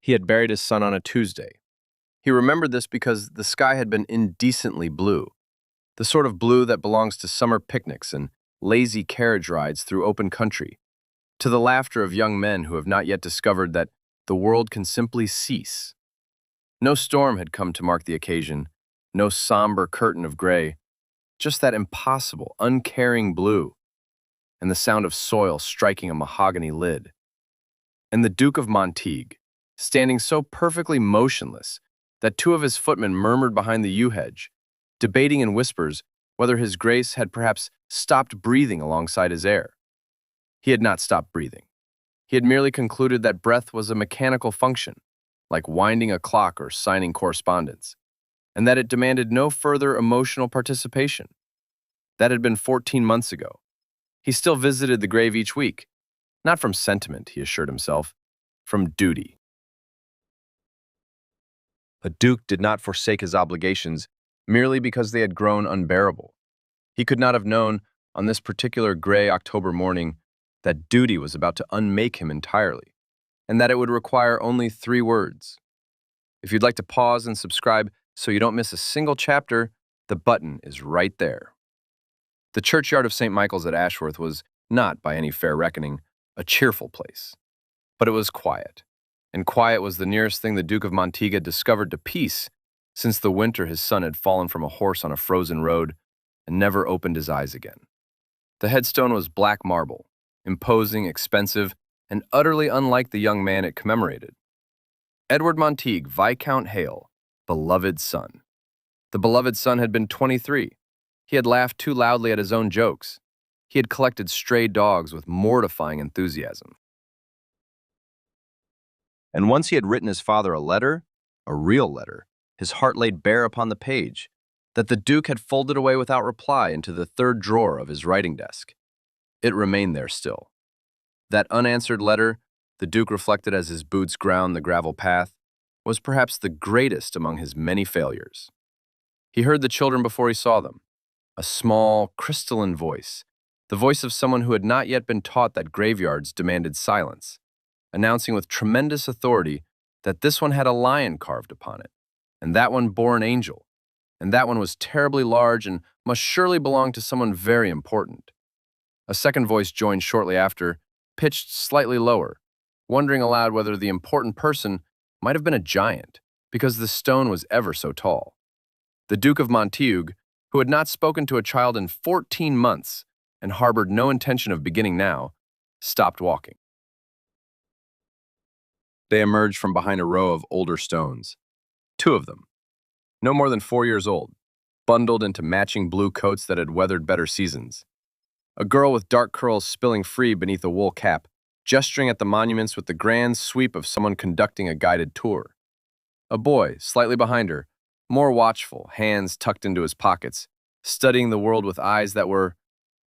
He had buried his son on a Tuesday. He remembered this because the sky had been indecently blue, the sort of blue that belongs to summer picnics and lazy carriage rides through open country, to the laughter of young men who have not yet discovered that the world can simply cease. No storm had come to mark the occasion, no somber curtain of gray, just that impossible, uncaring blue, and the sound of soil striking a mahogany lid. And the Duke of Montague, standing so perfectly motionless that two of his footmen murmured behind the yew hedge, debating in whispers whether his grace had perhaps stopped breathing alongside his heir. He had not stopped breathing. He had merely concluded that breath was a mechanical function, like winding a clock or signing correspondence, and that it demanded no further emotional participation. That had been 14 months ago. He still visited the grave each week, not from sentiment, he assured himself, from duty. A duke did not forsake his obligations merely because they had grown unbearable. He could not have known, on this particular gray October morning, that duty was about to unmake him entirely, and that it would require only 3 words. If you'd like to pause and subscribe so you don't miss a single chapter, the button is right there. The churchyard of St. Michael's at Ashworth was not, by any fair reckoning, a cheerful place. But it was quiet, and quiet was the nearest thing the Duke of Montague had discovered to peace since the winter his son had fallen from a horse on a frozen road and never opened his eyes again. The headstone was black marble, imposing, expensive, and utterly unlike the young man it commemorated. Edward Montague, Viscount Hale, beloved son. The beloved son had been 23. He had laughed too loudly at his own jokes. He had collected stray dogs with mortifying enthusiasm. And once he had written his father a letter, a real letter, his heart laid bare upon the page, that the Duke had folded away without reply into the 3rd drawer of his writing desk. It remained there still. That unanswered letter, the Duke reflected as his boots ground the gravel path, was perhaps the greatest among his many failures. He heard the children before he saw them, a small, crystalline voice, the voice of someone who had not yet been taught that graveyards demanded silence, announcing with tremendous authority that this one had a lion carved upon it, and that one bore an angel, and that one was terribly large and must surely belong to someone very important. A second voice joined shortly after, pitched slightly lower, wondering aloud whether the important person might have been a giant, because the stone was ever so tall. The Duke of Montague, who had not spoken to a child in 14 months and harbored no intention of beginning now, stopped walking. They emerged from behind a row of older stones. 2 of them, no more than 4 years old, bundled into matching blue coats that had weathered better seasons. A girl with dark curls spilling free beneath a wool cap, gesturing at the monuments with the grand sweep of someone conducting a guided tour. A boy, slightly behind her, more watchful, hands tucked into his pockets, studying the world with eyes that were...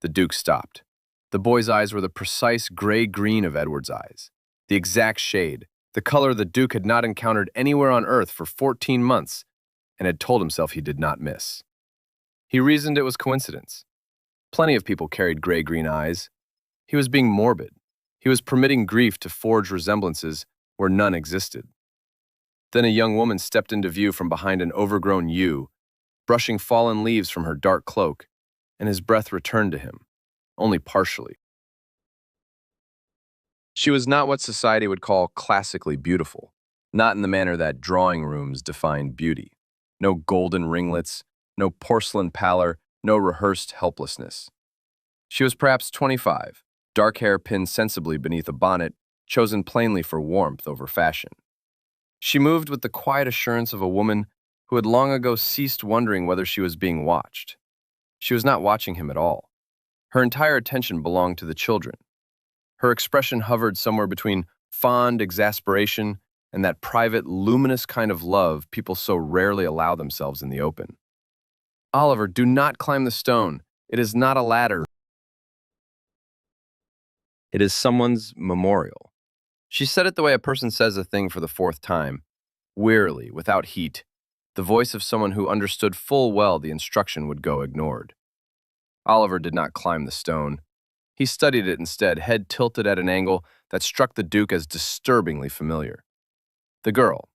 The Duke stopped. The boy's eyes were the precise gray-green of Edward's eyes, the exact shade, the color the Duke had not encountered anywhere on earth for 14 months and had told himself he did not miss. He reasoned it was coincidence. Plenty of people carried gray-green eyes. He was being morbid. He was permitting grief to forge resemblances where none existed. Then a young woman stepped into view from behind an overgrown yew, brushing fallen leaves from her dark cloak, and his breath returned to him, only partially. She was not what society would call classically beautiful, not in the manner that drawing rooms define beauty. No golden ringlets, no porcelain pallor, no rehearsed helplessness. She was perhaps 25, dark hair pinned sensibly beneath a bonnet, chosen plainly for warmth over fashion. She moved with the quiet assurance of a woman who had long ago ceased wondering whether she was being watched. She was not watching him at all. Her entire attention belonged to the children. Her expression hovered somewhere between fond exasperation and that private, luminous kind of love people so rarely allow themselves in the open. "Oliver, do not climb the stone. It is not a ladder. It is someone's memorial." She said it the way a person says a thing for the 4th time, wearily, without heat, the voice of someone who understood full well the instruction would go ignored. Oliver did not climb the stone. He studied it instead, head tilted at an angle that struck the Duke as disturbingly familiar. The girl,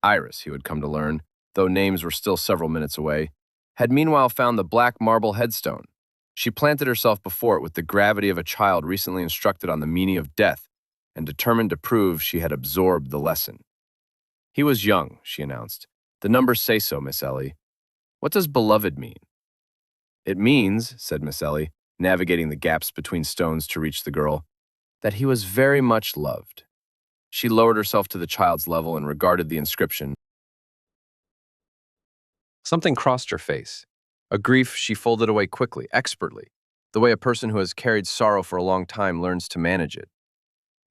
Iris, he would come to learn, though names were still several minutes away, had meanwhile found the black marble headstone. She planted herself before it with the gravity of a child recently instructed on the meaning of death and determined to prove she had absorbed the lesson. He was young, she announced. The numbers say so, Miss Ellie. What does beloved mean? It means, said Miss Ellie, navigating the gaps between stones to reach the girl, that he was very much loved. She lowered herself to the child's level and regarded the inscription. Something crossed her face. A grief she folded away quickly, expertly, the way a person who has carried sorrow for a long time learns to manage it.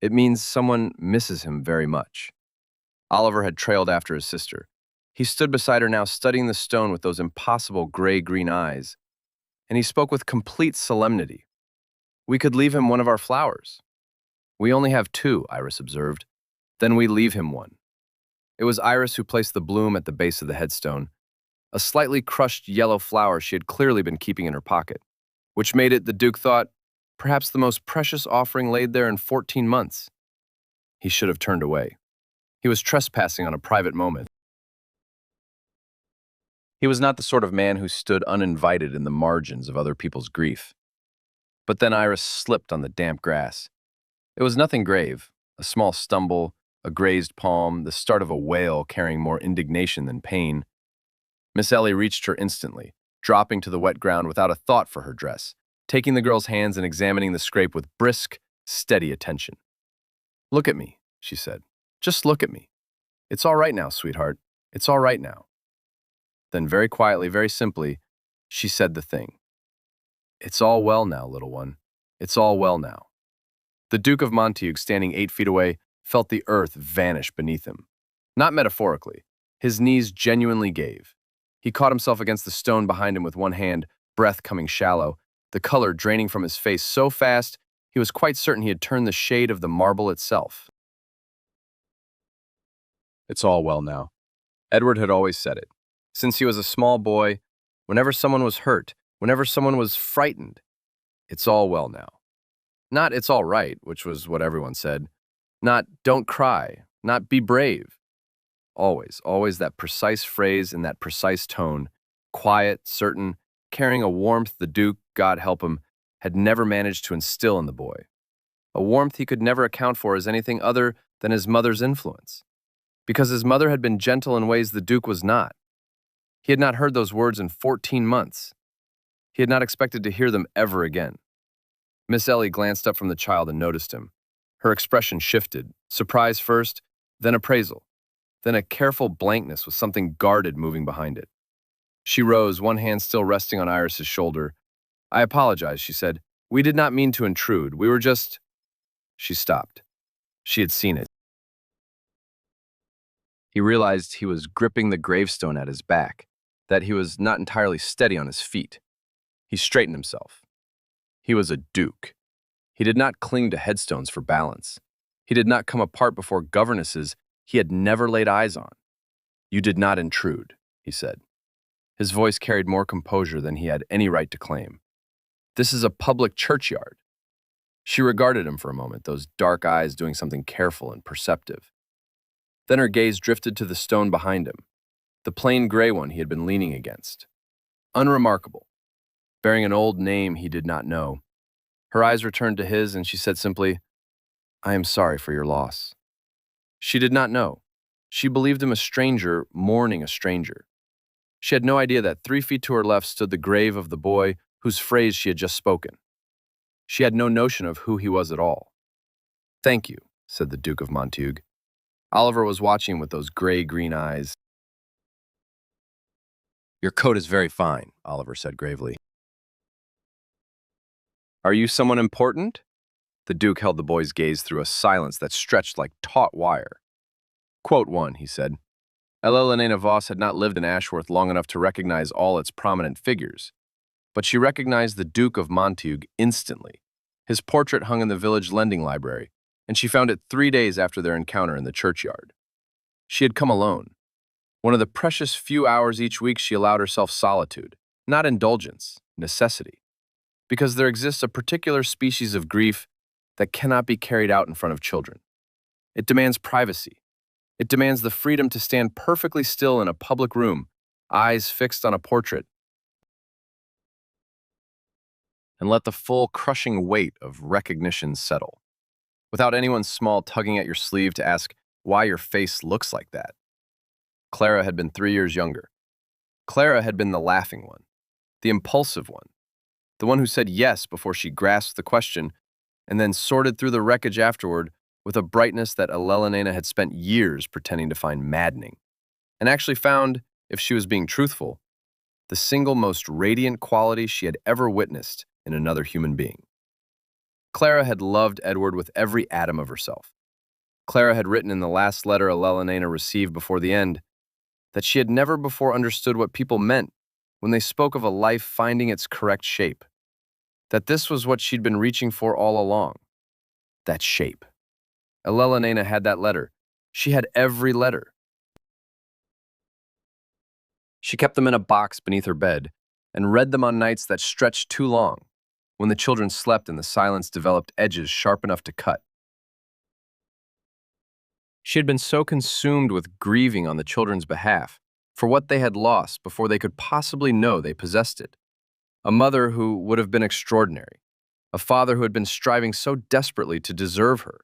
It means someone misses him very much. Oliver had trailed after his sister. He stood beside her now, studying the stone with those impossible gray-green eyes, and he spoke with complete solemnity. We could leave him one of our flowers. We only have two, Iris observed. Then we leave him one. It was Iris who placed the bloom at the base of the headstone, a slightly crushed yellow flower she had clearly been keeping in her pocket, which made it, the Duke thought, perhaps the most precious offering laid there in 14 months. He should have turned away. He was trespassing on a private moment. He was not the sort of man who stood uninvited in the margins of other people's grief. But then Iris slipped on the damp grass. It was nothing grave, a small stumble, a grazed palm, the start of a wail carrying more indignation than pain. Miss Ellie reached her instantly, dropping to the wet ground without a thought for her dress, taking the girl's hands and examining the scrape with brisk, steady attention. Look at me, she said. Just look at me. It's all right now, sweetheart. It's all right now. Then very quietly, very simply, she said the thing. It's all well now, little one. It's all well now. The Duke of Montague, standing 8 feet away, felt the earth vanish beneath him. Not metaphorically. His knees genuinely gave. He caught himself against the stone behind him with one hand, breath coming shallow, the color draining from his face so fast he was quite certain he had turned the shade of the marble itself. It's all well now. Edward had always said it. Since he was a small boy, whenever someone was hurt, whenever someone was frightened, it's all well now. Not it's all right, which was what everyone said. Not don't cry, not be brave. Always, always that precise phrase in that precise tone, quiet, certain, carrying a warmth the Duke, God help him, had never managed to instill in the boy. A warmth he could never account for as anything other than his mother's influence. Because his mother had been gentle in ways the Duke was not. He had not heard those words in 14 months. He had not expected to hear them ever again. Miss Ellie glanced up from the child and noticed him. Her expression shifted, surprise first, then appraisal, then a careful blankness with something guarded moving behind it. She rose, one hand still resting on Iris's shoulder. I apologize, she said. We did not mean to intrude. We were just... She stopped. She had seen it. He realized he was gripping the gravestone at his back, that he was not entirely steady on his feet. He straightened himself. He was a duke. He did not cling to headstones for balance. He did not come apart before governesses he had never laid eyes on. You did not intrude, he said. His voice carried more composure than he had any right to claim. This is a public churchyard. She regarded him for a moment, those dark eyes doing something careful and perceptive. Then her gaze drifted to the stone behind him, the plain gray one he had been leaning against. Unremarkable, bearing an old name he did not know. Her eyes returned to his, and she said simply, I am sorry for your loss. She did not know. She believed him a stranger mourning a stranger. She had no idea that 3 feet to her left stood the grave of the boy whose phrase she had just spoken. She had no notion of who he was at all. Thank you, said the Duke of Montague. Oliver was watching with those gray-green eyes. Your coat is very fine, Oliver said gravely. Are you someone important? The Duke held the boy's gaze through a silence that stretched like taut wire. Quote one, he said. Elena Voss had not lived in Ashworth long enough to recognize all its prominent figures, but she recognized the Duke of Montague instantly. His portrait hung in the village lending library, and she found it 3 days after their encounter in the churchyard. She had come alone. One of the precious few hours each week she allowed herself solitude, not indulgence, necessity, because there exists a particular species of grief that cannot be carried out in front of children. It demands privacy. It demands the freedom to stand perfectly still in a public room, eyes fixed on a portrait, and let the full crushing weight of recognition settle, without anyone small tugging at your sleeve to ask why your face looks like that. Clara had been 3 years younger. Clara had been the laughing one, the impulsive one, the one who said yes before she grasped the question and then sorted through the wreckage afterward with a brightness that Elelena had spent years pretending to find maddening, and actually found, if she was being truthful, the single most radiant quality she had ever witnessed in another human being. Clara had loved Edward with every atom of herself. Clara had written in the last letter Elelena received before the end that she had never before understood what people meant when they spoke of a life finding its correct shape, that this was what she'd been reaching for all along, that shape. Elelena had that letter. She had every letter. She kept them in a box beneath her bed and read them on nights that stretched too long, when the children slept and the silence developed edges sharp enough to cut. She had been so consumed with grieving on the children's behalf for what they had lost before they could possibly know they possessed it. A mother who would have been extraordinary, a father who had been striving so desperately to deserve her.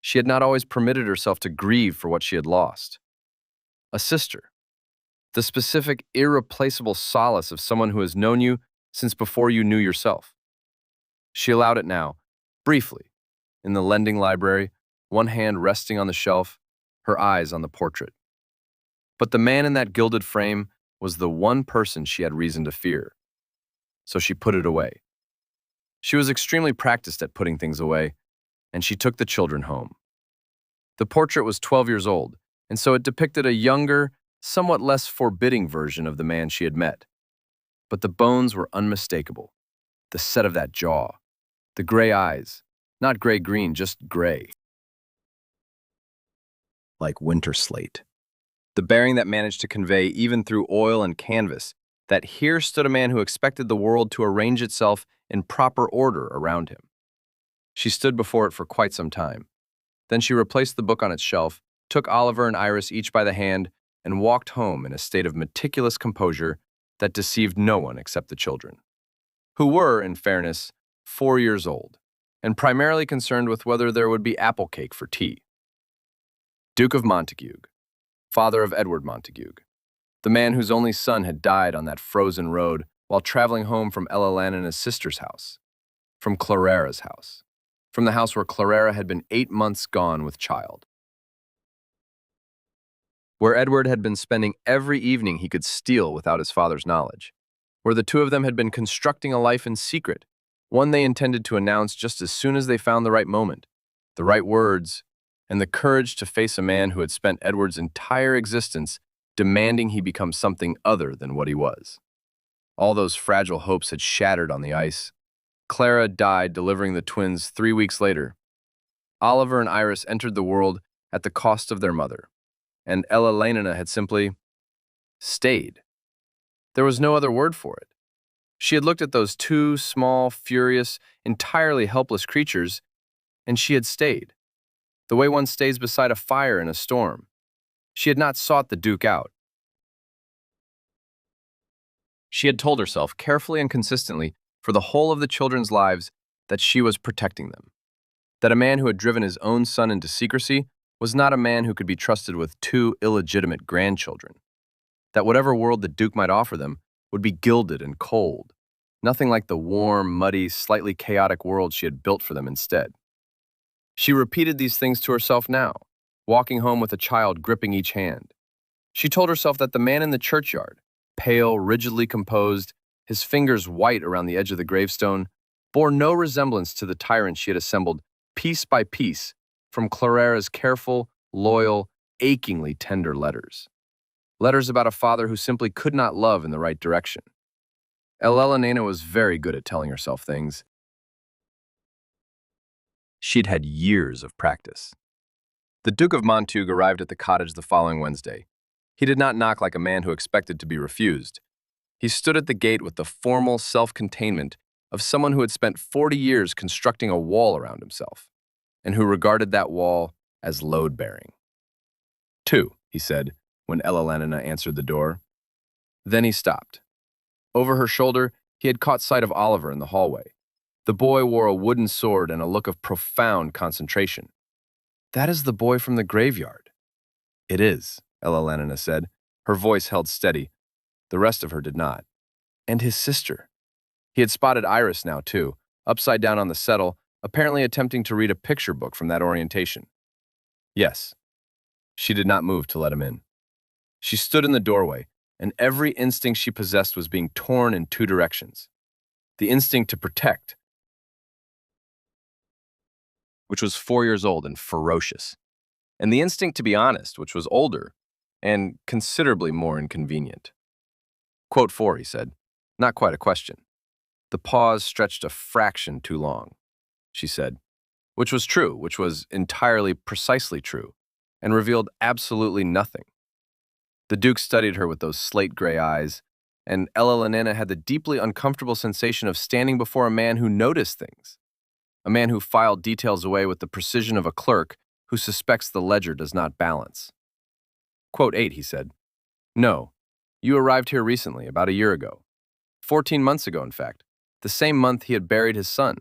She had not always permitted herself to grieve for what she had lost. A sister, the specific, irreplaceable solace of someone who has known you since before you knew yourself. She allowed it now, briefly, in the lending library, one hand resting on the shelf, her eyes on the portrait. But the man in that gilded frame was the one person she had reason to fear. So she put it away. She was extremely practiced at putting things away, and she took the children home. The portrait was 12 years old, and so it depicted a younger, somewhat less forbidding version of the man she had met. But the bones were unmistakable. The set of that jaw, the gray eyes, not gray-green, just gray, like winter slate. The bearing that managed to convey, even through oil and canvas, that here stood a man who expected the world to arrange itself in proper order around him. She stood before it for quite some time. Then she replaced the book on its shelf, took Oliver and Iris each by the hand, and walked home in a state of meticulous composure that deceived no one except the children, who were, in fairness, 4 years old, and primarily concerned with whether there would be apple cake for tea. Duke of Montague, father of Edward Montague, the man whose only son had died on that frozen road while traveling home from Elelena's sister's house, from Clarara's house, from the house where Clarara had been 8 months gone with child, where Edward had been spending every evening he could steal without his father's knowledge, where the two of them had been constructing a life in secret, one they intended to announce just as soon as they found the right moment, the right words, and the courage to face a man who had spent Edward's entire existence demanding he become something other than what he was. All those fragile hopes had shattered on the ice. Clara died, delivering the twins 3 weeks later. Oliver and Iris entered the world at the cost of their mother, and Elelena had simply stayed. There was no other word for it. She had looked at those two small, furious, entirely helpless creatures, and she had stayed, the way one stays beside a fire in a storm. She had not sought the Duke out. She had told herself, carefully and consistently, for the whole of the children's lives, that she was protecting them, that a man who had driven his own son into secrecy was not a man who could be trusted with 2 illegitimate grandchildren, that whatever world the Duke might offer them would be gilded and cold, nothing like the warm, muddy, slightly chaotic world she had built for them instead. She repeated these things to herself now, walking home with a child gripping each hand. She told herself that the man in the churchyard, pale, rigidly composed, his fingers white around the edge of the gravestone, bore no resemblance to the tyrant she had assembled, piece by piece, from Clarara's careful, loyal, achingly tender letters. Letters about a father who simply could not love in the right direction. Elelena was very good at telling herself things. She'd had years of practice. The Duke of Montague arrived at the cottage the following Wednesday. He did not knock like a man who expected to be refused. He stood at the gate with the formal self-containment of someone who had spent 40 years constructing a wall around himself, and who regarded that wall as load-bearing. 2, he said, when Elalanina answered the door. Then he stopped. Over her shoulder, he had caught sight of Oliver in the hallway. The boy wore a wooden sword and a look of profound concentration. That is the boy from the graveyard. It is, Elalanina said. Her voice held steady. The rest of her did not. And his sister. He had spotted Iris now, too, upside down on the settle, apparently attempting to read a picture book from that orientation. Yes. She did not move to let him in. She stood in the doorway, and every instinct she possessed was being torn in two directions. The instinct to protect, which was 4 years old and ferocious, and the instinct to be honest, which was older and considerably more inconvenient. Quote 4, he said. Not quite a question. The pause stretched a fraction too long, she said, which was true, which was entirely precisely true, and revealed absolutely nothing. The Duke studied her with those slate-gray eyes, and Elalanina had the deeply uncomfortable sensation of standing before a man who noticed things, a man who filed details away with the precision of a clerk who suspects the ledger does not balance. Quote 8, he said. No, you arrived here recently, about a year ago. 14 months ago, in fact, the same month he had buried his son.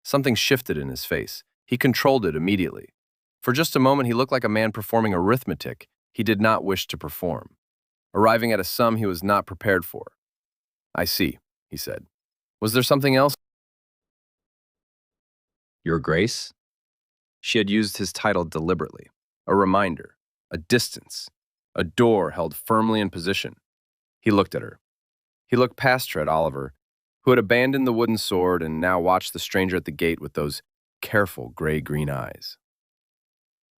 Something shifted in his face. He controlled it immediately. For just a moment, he looked like a man performing arithmetic he did not wish to perform, arriving at a sum he was not prepared for. I see, he said. Was there something else? Your Grace? She had used his title deliberately. A reminder, a distance, a door held firmly in position. He looked at her. He looked past her at Oliver, who had abandoned the wooden sword and now watched the stranger at the gate with those careful gray-green eyes.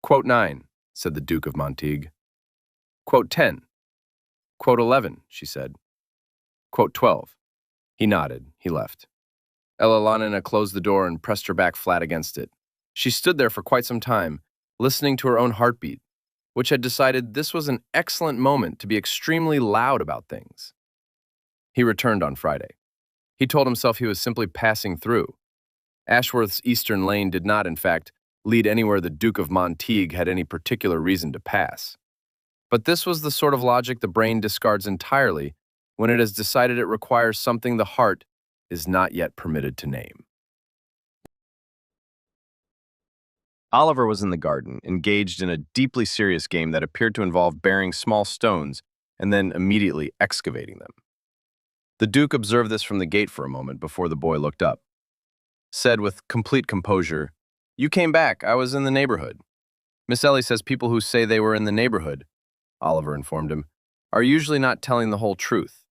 Quote 9, said the Duke of Montague. Quote 10. Quote 11, she said. Quote 12. He nodded. He left. Elalanina closed the door and pressed her back flat against it. She stood there for quite some time, listening to her own heartbeat, which had decided this was an excellent moment to be extremely loud about things. He returned on Friday. He told himself he was simply passing through. Ashworth's eastern lane did not, in fact, lead anywhere the Duke of Montague had any particular reason to pass. But this was the sort of logic the brain discards entirely when it has decided it requires something the heart is not yet permitted to name. Oliver was in the garden, engaged in a deeply serious game that appeared to involve burying small stones and then immediately excavating them. The Duke observed this from the gate for a moment before the boy looked up. Said with complete composure, "You came back. I was in the neighborhood." "Miss Ellie says people who say they were in the neighborhood," Oliver informed him, "are usually not telling the whole truth."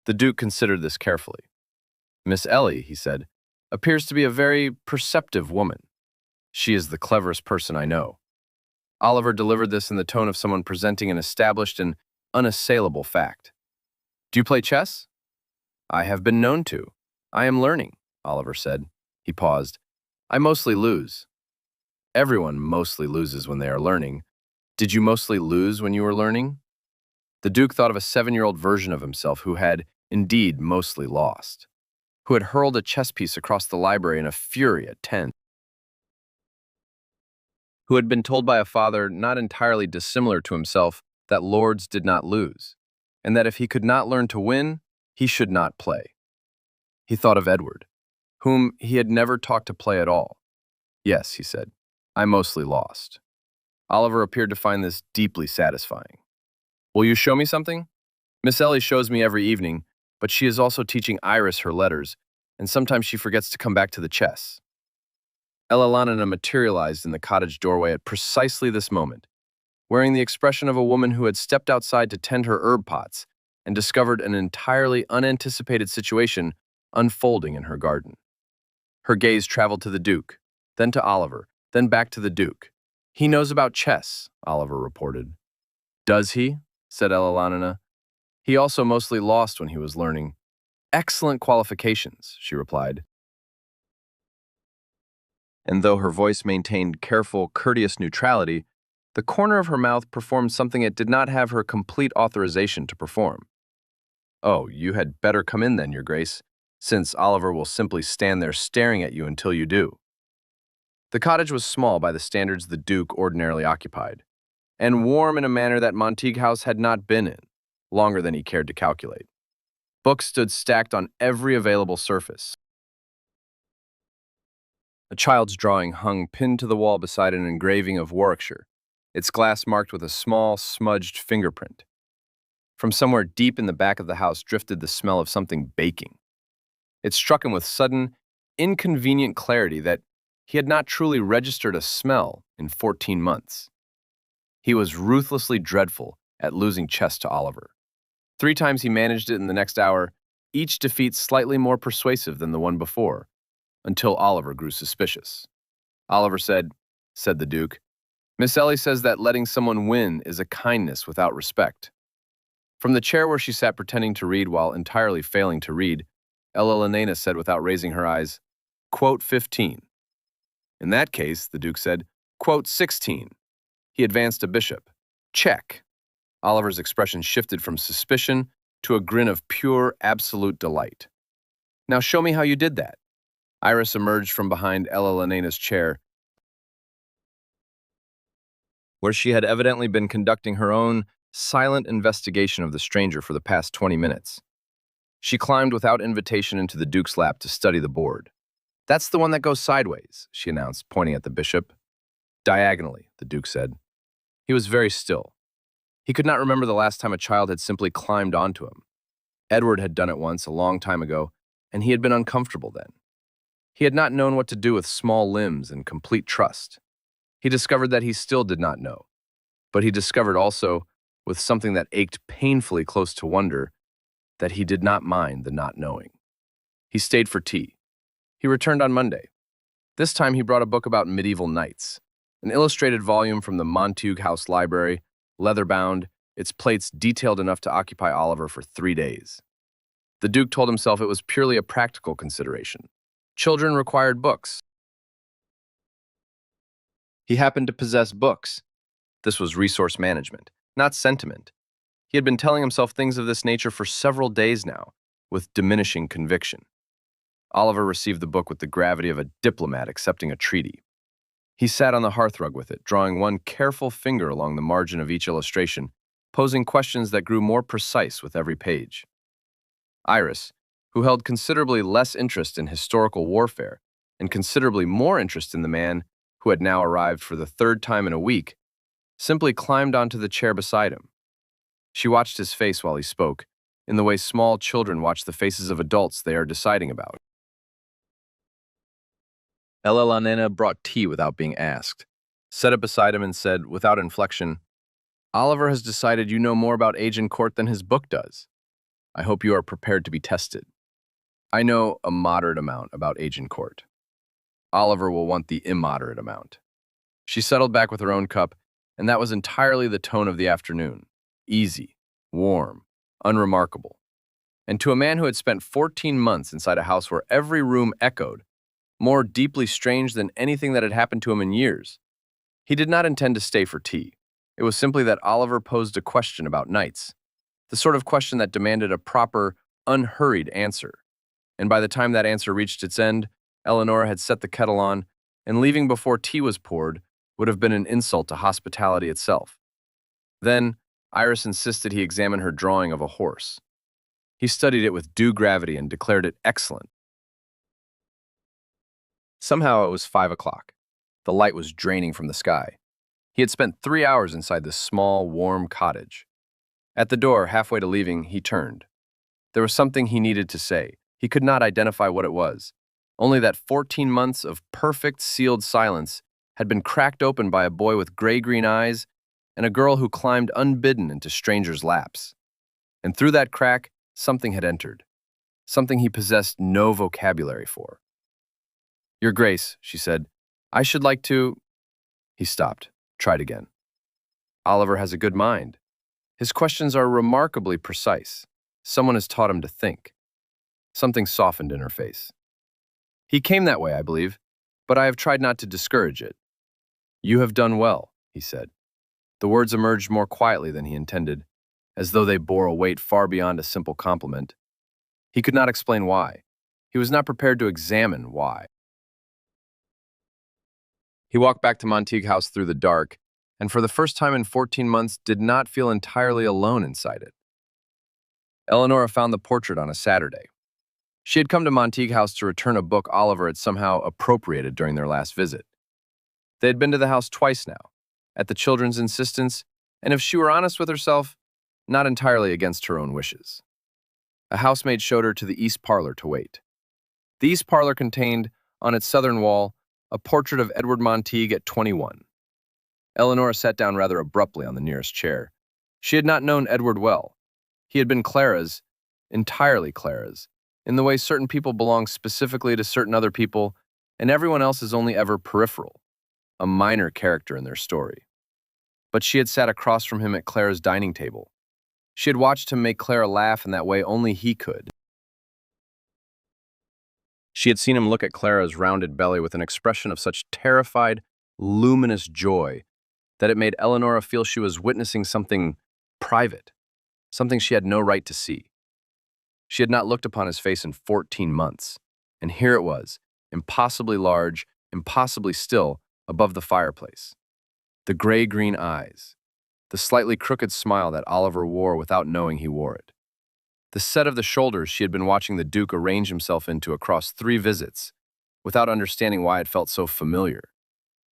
The Duke considered this carefully. "Miss Ellie," he said, "appears to be a very perceptive woman. She is the cleverest person I know." Oliver delivered this in the tone of someone presenting an established and unassailable fact. "Do you play chess?" "I have been known to. I am learning," Oliver said. He paused. "I mostly lose." "Everyone mostly loses when they are learning. Did you mostly lose when you were learning?" The Duke thought of a 7-year-old version of himself who had, indeed, mostly lost, who had hurled a chess piece across the library in a fury at 10, who had been told by a father not entirely dissimilar to himself that lords did not lose, and that if he could not learn to win, he should not play. He thought of Edward, whom he had never taught to play at all. "Yes," he said, "I mostly lost." Oliver appeared to find this deeply satisfying. "Will you show me something? Miss Ellie shows me every evening, but she is also teaching Iris her letters, and sometimes she forgets to come back to the chess." Elalanina materialized in the cottage doorway at precisely this moment, wearing the expression of a woman who had stepped outside to tend her herb pots and discovered an entirely unanticipated situation unfolding in her garden. Her gaze traveled to the Duke, then to Oliver, then back to the Duke. "He knows about chess," Oliver reported. "Does he?" said Elalanina. "He also mostly lost when he was learning." "Excellent qualifications," she replied. And though her voice maintained careful, courteous neutrality, the corner of her mouth performed something it did not have her complete authorization to perform. "Oh, you had better come in then, Your Grace, since Oliver will simply stand there staring at you until you do." The cottage was small by the standards the Duke ordinarily occupied. and warm in a manner that Montague House had not been in, longer than he cared to calculate. Books stood stacked on every available surface. A child's drawing hung pinned to the wall beside an engraving of Warwickshire, its glass marked with a small, smudged fingerprint. From somewhere deep in the back of the house drifted the smell of something baking. It struck him with sudden, inconvenient clarity that he had not truly registered a smell in 14 months. He was ruthlessly dreadful at losing chess to Oliver. 3 times he managed it in the next hour, each defeat slightly more persuasive than the one before, until Oliver grew suspicious. Oliver said the Duke, "Miss Ellie says that letting someone win is a kindness without respect." From the chair where she sat pretending to read while entirely failing to read, Ella Lenina said without raising her eyes, "Quote 15. In that case, the Duke said, "Quote 16. He advanced a bishop. Check." Oliver's expression shifted from suspicion to a grin of pure, absolute delight. "Now show me how you did that." Iris emerged from behind Ella Lenina's chair, where she had evidently been conducting her own silent investigation of the stranger for the past 20 minutes. She climbed without invitation into the Duke's lap to study the board. "That's the one that goes sideways," she announced, pointing at the bishop. "Diagonally," the Duke said. He was very still. He could not remember the last time a child had simply climbed onto him. Edward had done it once, a long time ago, and he had been uncomfortable then. He had not known what to do with small limbs and complete trust. He discovered that he still did not know. But he discovered also, with something that ached painfully close to wonder, that he did not mind the not knowing. He stayed for tea. He returned on Monday. This time he brought a book about medieval knights, an illustrated volume from the Montague House Library, leather-bound, its plates detailed enough to occupy Oliver for 3 days. The Duke told himself it was purely a practical consideration. Children required books. He happened to possess books. This was resource management, not sentiment. He had been telling himself things of this nature for several days now, with diminishing conviction. Oliver received the book with the gravity of a diplomat accepting a treaty. He sat on the hearthrug with it, drawing one careful finger along the margin of each illustration, posing questions that grew more precise with every page. Iris, who held considerably less interest in historical warfare and considerably more interest in the man who had now arrived for the 3rd time in a week, simply climbed onto the chair beside him. She watched his face while he spoke, in the way small children watch the faces of adults they are deciding about. Ella Lanena brought tea without being asked, set it beside him and said, without inflection, "Oliver has decided you know more about Agincourt than his book does. I hope you are prepared to be tested." "I know a moderate amount about Agincourt. Oliver will want the immoderate amount." She settled back with her own cup, and that was entirely the tone of the afternoon. Easy, warm, unremarkable. And to a man who had spent 14 months inside a house where every room echoed, more deeply strange than anything that had happened to him in years. He did not intend to stay for tea. It was simply that Oliver posed a question about knights, the sort of question that demanded a proper, unhurried answer. And by the time that answer reached its end, Eleanor had set the kettle on, and leaving before tea was poured would have been an insult to hospitality itself. Then, Iris insisted he examine her drawing of a horse. He studied it with due gravity and declared it excellent. Somehow it was 5 o'clock. The light was draining from the sky. He had spent 3 hours inside this small, warm cottage. At the door, halfway to leaving, he turned. There was something he needed to say. He could not identify what it was, only that 14 months of perfect, sealed silence had been cracked open by a boy with gray-green eyes and a girl who climbed unbidden into strangers' laps. And through that crack, something had entered, something he possessed no vocabulary for. "Your Grace," she said, "I should like to—" He stopped, tried again. Oliver has a good mind. His questions are remarkably precise. Someone has taught him to think. Something softened in her face. "He came that way, I believe, but I have tried not to discourage it." "You have done well," he said. The words emerged more quietly than he intended, as though they bore a weight far beyond a simple compliment. He could not explain why. He was not prepared to examine why. He walked back to Montague House through the dark, and for the first time in 14 months did not feel entirely alone inside it. Eleonora found the portrait on a Saturday. She had come to Montague House to return a book Oliver had somehow appropriated during their last visit. They had been to the house twice now, at the children's insistence, and if she were honest with herself, not entirely against her own wishes. A housemaid showed her to the east parlor to wait. The east parlor contained, on its southern wall, a portrait of Edward Montague at 21. Eleanora sat down rather abruptly on the nearest chair. She had not known Edward well. He had been Clara's, entirely Clara's, in the way certain people belong specifically to certain other people, and everyone else is only ever peripheral, a minor character in their story. But she had sat across from him at Clara's dining table. She had watched him make Clara laugh in that way only he could. She had seen him look at Clara's rounded belly with an expression of such terrified, luminous joy that it made Eleonora feel she was witnessing something private, something she had no right to see. She had not looked upon his face in 14 months, and here it was, impossibly large, impossibly still, above the fireplace. The gray-green eyes, the slightly crooked smile that Oliver wore without knowing he wore it. The set of the shoulders she had been watching the Duke arrange himself into across 3 visits, without understanding why it felt so familiar.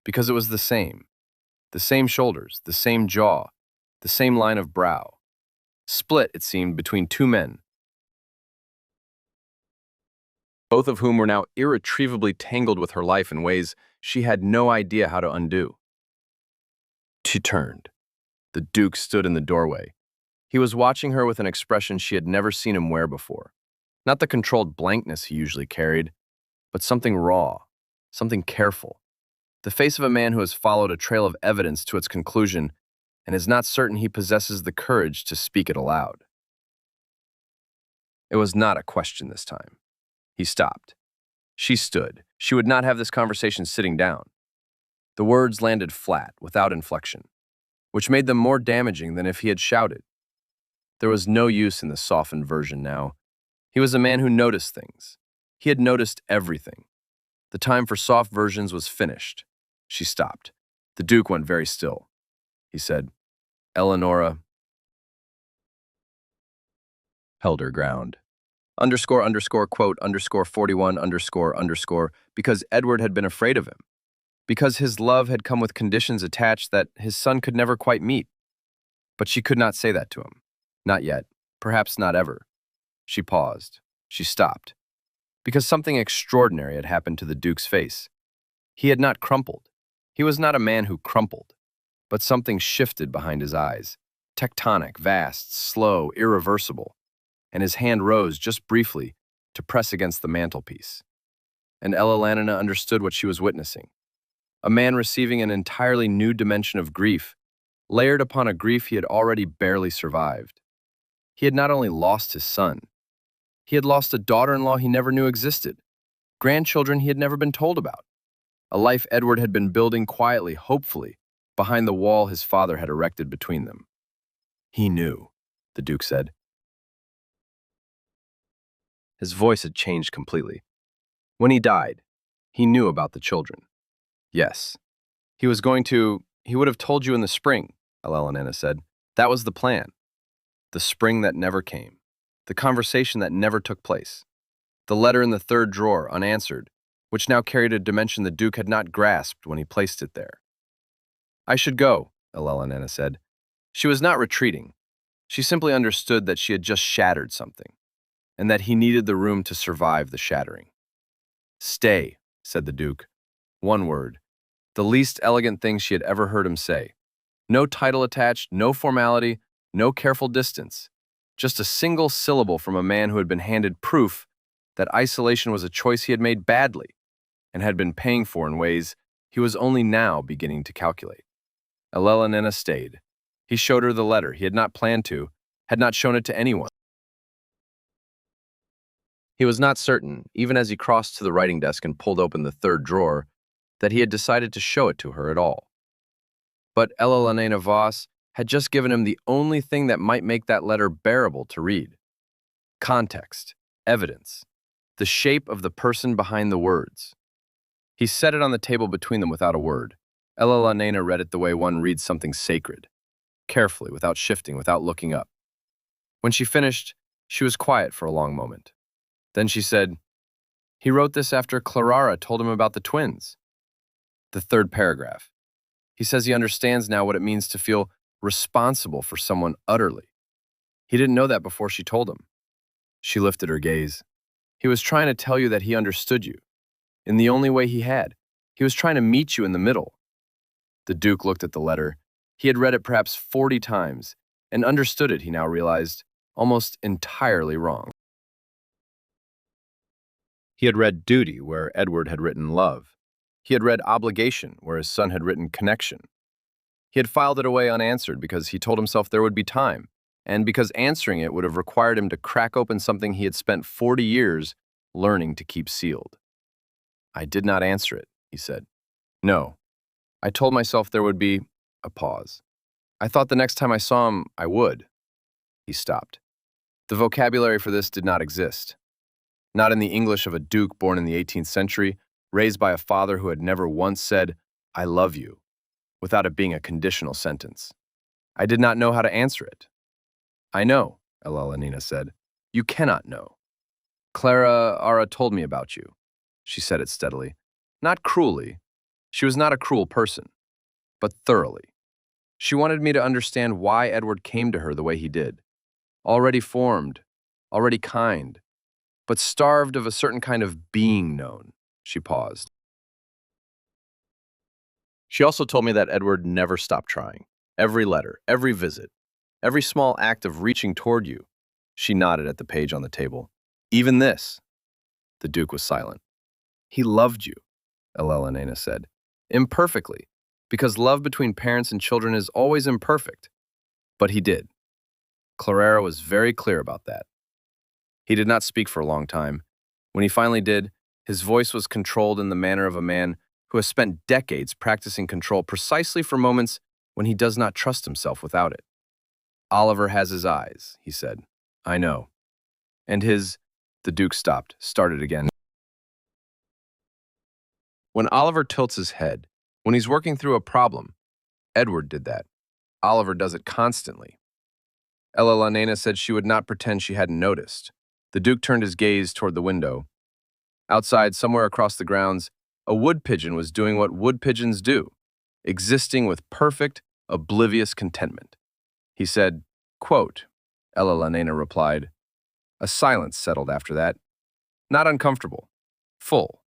Because it was the same shoulders, the same jaw, the same line of brow. Split, it seemed, between 2 men, both of whom were now irretrievably tangled with her life in ways she had no idea how to undo. She turned. The Duke stood in the doorway. He was watching her with an expression she had never seen him wear before. Not the controlled blankness he usually carried, but something raw, something careful. The face of a man who has followed a trail of evidence to its conclusion and is not certain he possesses the courage to speak it aloud. It was not a question this time. He stopped. She stood. She would not have this conversation sitting down. The words landed flat, without inflection, which made them more damaging than if he had shouted. There was no use in the softened version now. He was a man who noticed things. He had noticed everything. The time for soft versions was finished. She stopped. The Duke went very still. He said, Eleonora held her ground. __quote _41 __, because Edward had been afraid of him. Because his love had come with conditions attached that his son could never quite meet. But she could not say that to him. Not yet. Perhaps not ever. She paused. She stopped. Because something extraordinary had happened to the Duke's face. He had not crumpled. He was not a man who crumpled. But something shifted behind his eyes. Tectonic, vast, slow, irreversible. And his hand rose just briefly to press against the mantelpiece. And Ella Lanina understood what she was witnessing. A man receiving an entirely new dimension of grief, layered upon a grief he had already barely survived. He had not only lost his son, he had lost a daughter-in-law he never knew existed, grandchildren he had never been told about, a life Edward had been building quietly, hopefully, behind the wall his father had erected between them. He knew, the Duke said. His voice had changed completely. When he died, he knew about the children. Yes. He would have told you in the spring, Eleonora said. That was the plan. The spring that never came. The conversation that never took place. The letter in the 3rd drawer, unanswered, which now carried a dimension the Duke had not grasped when he placed it there. I should go, Eleonora said. She was not retreating. She simply understood that she had just shattered something, and that he needed the room to survive the shattering. Stay, said the Duke. One word. The least elegant thing she had ever heard him say. No title attached, no formality, no careful distance. Just a single syllable from a man who had been handed proof that isolation was a choice he had made badly and had been paying for in ways he was only now beginning to calculate. Eleonora stayed. He showed her the letter. He had not planned to, had not shown it to anyone. He was not certain, even as he crossed to the writing desk and pulled open the 3rd drawer, that he had decided to show it to her at all. But Eleonora Voss had just given him the only thing that might make that letter bearable to read. Context, evidence, the shape of the person behind the words. He set it on the table between them without a word. Ella Nena read it the way one reads something sacred, carefully, without shifting, without looking up. When she finished, she was quiet for a long moment. Then she said, "He wrote this after Clara told him about the twins." The third paragraph. He says he understands now what it means to feel responsible for someone utterly. He didn't know that before she told him. She lifted her gaze. He was trying to tell you that he understood you, in the only way he had. He was trying to meet you in the middle. The Duke looked at the letter. He had read it perhaps 40 times, and understood it, he now realized, almost entirely wrong. He had read duty where Edward had written love. He had read obligation where his son had written connection. He had filed it away unanswered because he told himself there would be time, and because answering it would have required him to crack open something he had spent 40 years learning to keep sealed. "I did not answer it," he said. "No. I told myself there would be a pause. I thought the next time I saw him, I would." He stopped. The vocabulary for this did not exist. Not in the English of a duke born in the 18th century, raised by a father who had never once said, "I love you," without it being a conditional sentence. I did not know how to answer it. "I know," Nina said. "You cannot know. Clara told me about you." She said it steadily. Not cruelly. She was not a cruel person, but thoroughly. She wanted me to understand why Edward came to her the way he did. Already formed, already kind, but starved of a certain kind of being known. She paused. She also told me that Edward never stopped trying. Every letter, every visit, every small act of reaching toward you. She nodded at the page on the table. Even this. The Duke was silent. "He loved you," Elena said. "Imperfectly, because love between parents and children is always imperfect. But he did. Clara was very clear about that." He did not speak for a long time. When he finally did, his voice was controlled in the manner of a man who has spent decades practicing control precisely for moments when he does not trust himself without it. "Oliver has his eyes," he said. "I know. And his—" The Duke stopped, started again. "When Oliver tilts his head, when he's working through a problem, Edward did that. Oliver does it constantly." Ella Nena said she would not pretend she hadn't noticed. The Duke turned his gaze toward the window. Outside, somewhere across the grounds, a wood pigeon was doing what wood pigeons do, existing with perfect, oblivious contentment. He said, quote, Ella Nena replied. A silence settled after that. Not uncomfortable. Full.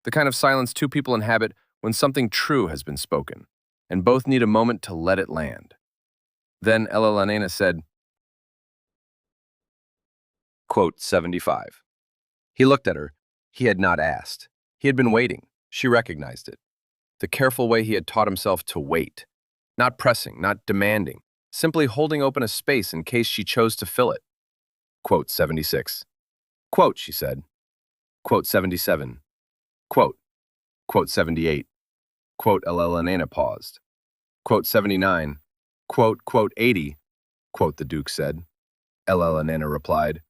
The kind of silence two people inhabit when something true has been spoken, and both need a moment to let it land. Then Ella Nena said, quote, 75. He looked at her. He had not asked. He had been waiting. She recognized it. The careful way he had taught himself to wait. Not pressing, not demanding, simply holding open a space in case she chose to fill it. Quote, 76. Quote, she said. Quote, 77. Quote, 78. Quote, Ella Nena paused. Quote, 79. Quote, 80. Quote, the Duke said. Ella Nena replied.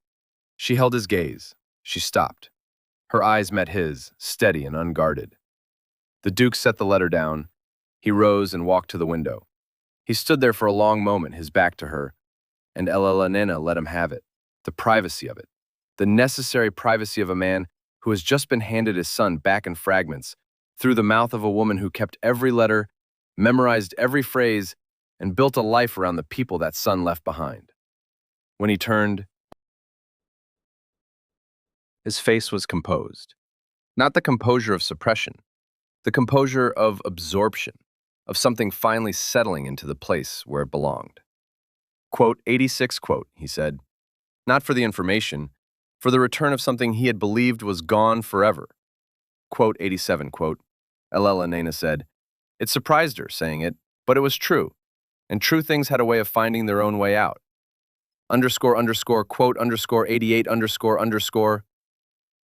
She held his gaze. She stopped. Her eyes met his, steady and unguarded. The Duke set the letter down. He rose and walked to the window. He stood there for a long moment, his back to her, and Ella Nena let him have it, the privacy of it, the necessary privacy of a man who has just been handed his son back in fragments, through the mouth of a woman who kept every letter, memorized every phrase, and built a life around the people that son left behind. When he turned, his face was composed. Not the composure of suppression, the composure of absorption, of something finally settling into the place where it belonged. Quote, 86, quote, he said. Not for the information, for the return of something he had believed was gone forever. Quote, 87, quote, Ella Nena said. It surprised her, saying it, but it was true, and true things had a way of finding their own way out. Underscore, quote, underscore, 88, underscore.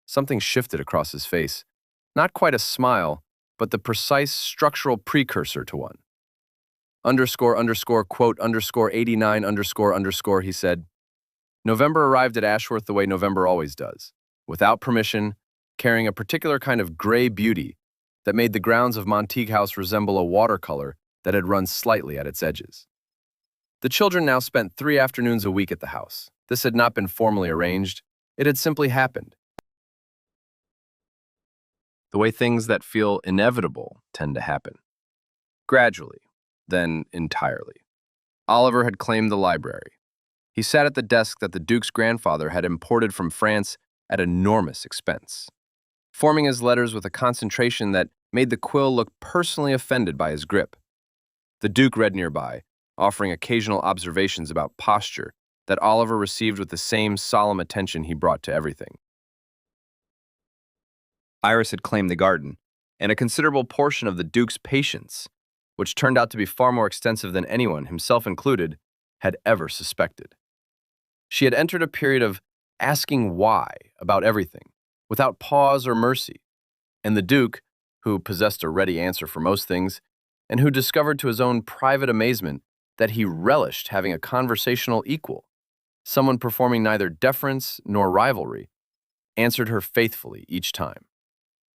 Something shifted across his face. Not quite a smile, but the precise structural precursor to one. Underscore, quote, underscore, 89, underscore, he said. November arrived at Ashworth the way November always does, without permission, carrying a particular kind of gray beauty that made the grounds of Monteague House resemble a watercolor that had run slightly at its edges. The children now spent 3 afternoons a week at the house. This had not been formally arranged. It had simply happened. The way things that feel inevitable tend to happen. Gradually, then entirely. Oliver had claimed the library. He sat at the desk that the Duke's grandfather had imported from France at enormous expense, forming his letters with a concentration that made the quill look personally offended by his grip. The Duke read nearby, offering occasional observations about posture that Oliver received with the same solemn attention he brought to everything. Iris had claimed the garden, and a considerable portion of the Duke's patience, which turned out to be far more extensive than anyone, himself included, had ever suspected. She had entered a period of asking why about everything, without pause or mercy, and the Duke, who possessed a ready answer for most things, and who discovered to his own private amazement that he relished having a conversational equal, someone performing neither deference nor rivalry, answered her faithfully each time.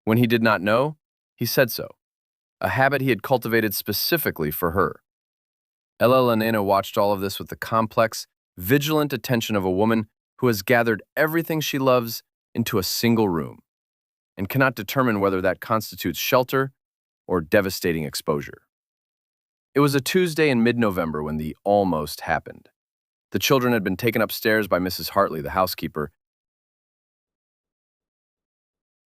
When he did not know, he said so, a habit he had cultivated specifically for her. Ella Lanena watched all of this with the complex, vigilant attention of a woman who has gathered everything she loves into a single room and cannot determine whether that constitutes shelter or devastating exposure. It was a Tuesday in mid-November when the almost happened. The children had been taken upstairs by Mrs. Hartley, the housekeeper,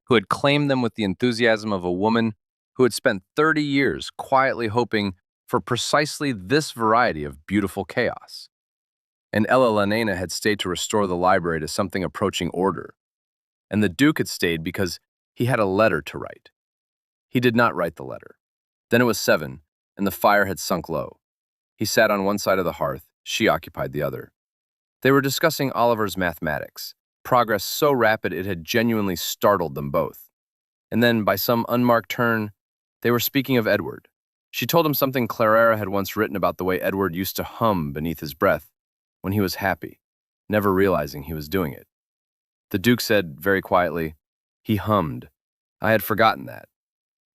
who had claimed them with the enthusiasm of a woman who had spent 30 years quietly hoping for precisely this variety of beautiful chaos. And Ella Lanena had stayed to restore the library to something approaching order. And the Duke had stayed because he had a letter to write. He did not write the letter. Then it was 7, and the fire had sunk low. He sat on one side of the hearth, she occupied the other. They were discussing Oliver's mathematics, progress so rapid it had genuinely startled them both. And then, by some unmarked turn, they were speaking of Edward. She told him something Clara had once written about the way Edward used to hum beneath his breath when he was happy, never realizing he was doing it. The Duke said very quietly, "He hummed. I had forgotten that."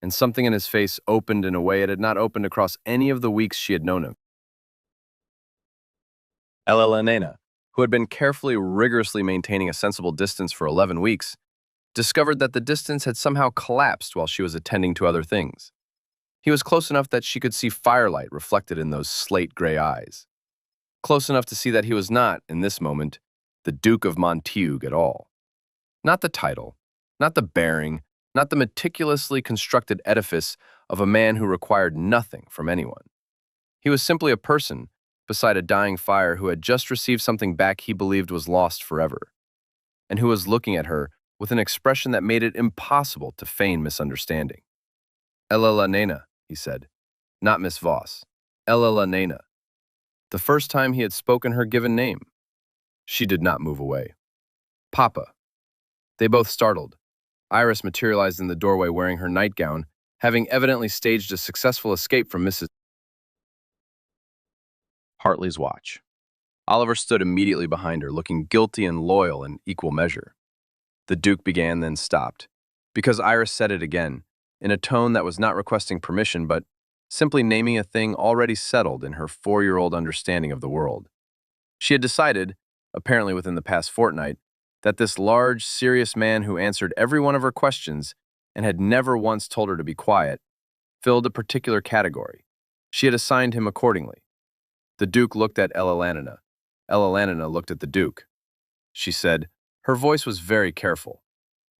And something in his face opened in a way it had not opened across any of the weeks she had known him. Ella Lanena, who had been carefully, rigorously maintaining a sensible distance for 11 weeks, discovered that the distance had somehow collapsed while she was attending to other things. He was close enough that she could see firelight reflected in those slate-gray eyes. Close enough to see that he was not, in this moment, the Duke of Montague at all. Not the title, not the bearing, not the meticulously constructed edifice of a man who required nothing from anyone. He was simply a person beside a dying fire who had just received something back he believed was lost forever, and who was looking at her with an expression that made it impossible to feign misunderstanding. "Ella Lanena," he said, "not Miss Voss. Ella Lanena." The first time he had spoken her given name. She did not move away. "Papa." They both startled. Iris materialized in the doorway wearing her nightgown, having evidently staged a successful escape from Mrs. Hartley's watch. Oliver stood immediately behind her, looking guilty and loyal in equal measure. The Duke began, then stopped, because Iris said it again, in a tone that was not requesting permission, but simply naming a thing already settled in her 4-year-old understanding of the world. She had decided, apparently within the past fortnight, that this large, serious man who answered every one of her questions and had never once told her to be quiet, filled a particular category. She had assigned him accordingly. The Duke looked at Ella Lanena. Ella Lanena looked at the Duke. She said, her voice was very careful.